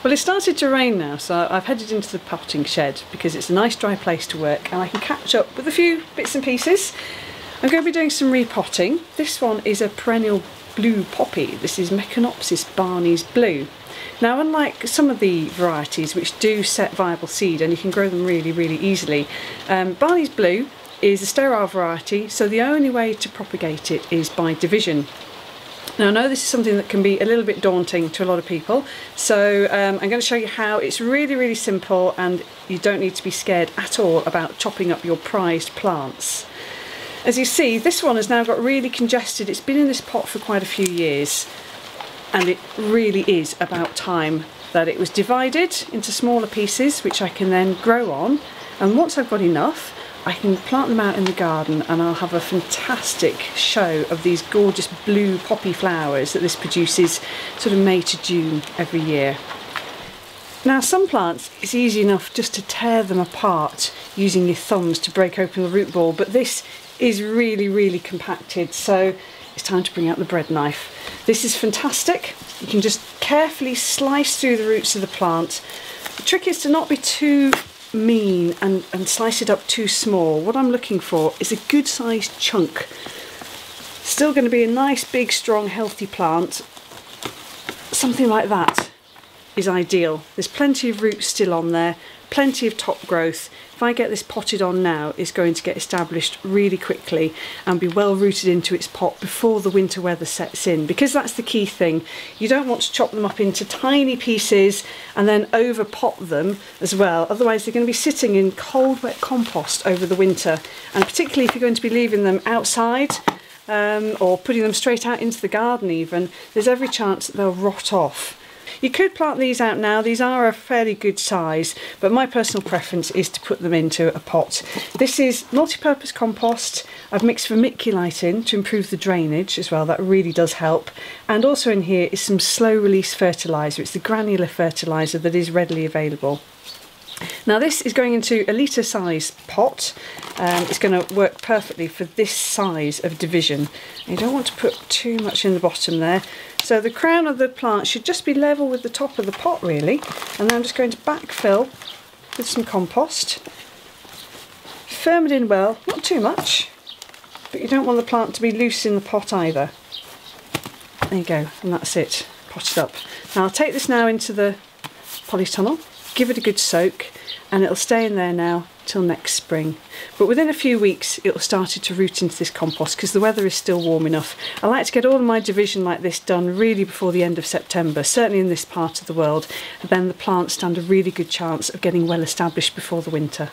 Well, it started to rain now, so I've headed into the potting shed because it's a nice dry place to work and I can catch up with a few bits and pieces. I'm going to be doing some repotting. This one is a perennial blue poppy. This is Meconopsis Barneys blue. Now, unlike some of the varieties which do set viable seed and you can grow them really easily, Barneys blue is a sterile variety, so the only way to propagate it is by division. Now, I know this is something that can be a little bit daunting to a lot of people, so I'm going to show you how. It's really simple and you don't need to be scared at all about chopping up your prized plants. As you see, this one has now got really congested. It's been in this pot for quite a few years and it really is about time that it was divided into smaller pieces which I can then grow on, and once I've got enough I can plant them out in the garden and I'll have a fantastic show of these gorgeous blue poppy flowers that this produces sort of May to June every year. Now, some plants it's easy enough just to tear them apart using your thumbs to break open the root ball, but this is really compacted, so it's time to bring out the bread knife. This is fantastic. You can just carefully slice through the roots of the plant. The trick is to not be too mean and slice it up too small. What I'm looking for is a good sized chunk. Still going to be a nice big strong healthy plant. Something like that is ideal. There's plenty of roots still on there, plenty of top growth. If I get this potted on now, it's going to get established really quickly and be well rooted into its pot before the winter weather sets in, because that's the key thing. You don't want to chop them up into tiny pieces and then over pot them as well, otherwise they're going to be sitting in cold wet compost over the winter, and particularly if you're going to be leaving them outside or putting them straight out into the garden even, there's every chance that they'll rot off. You could plant these out now. These are a fairly good size, but my personal preference is to put them into a pot. This is multi-purpose compost. I've mixed vermiculite in to improve the drainage as well. That really does help. And also in here is some slow release fertiliser. It's the granular fertiliser that is readily available. Now, this is going into a litre size pot. It's going to work perfectly for this size of division. You don't want to put too much in the bottom there. So the crown of the plant should just be level with the top of the pot really. And then I'm just going to backfill with some compost. Firm it in well, not too much, but you don't want the plant to be loose in the pot either. There you go, and that's it, potted up. Now I'll take this now into the polytunnel, give it a good soak, and it'll stay in there now till next spring. But within a few weeks it'll start to root into this compost because the weather is still warm enough. I like to get all of my division like this done really before the end of September, certainly in this part of the world, and then the plants stand a really good chance of getting well established before the winter.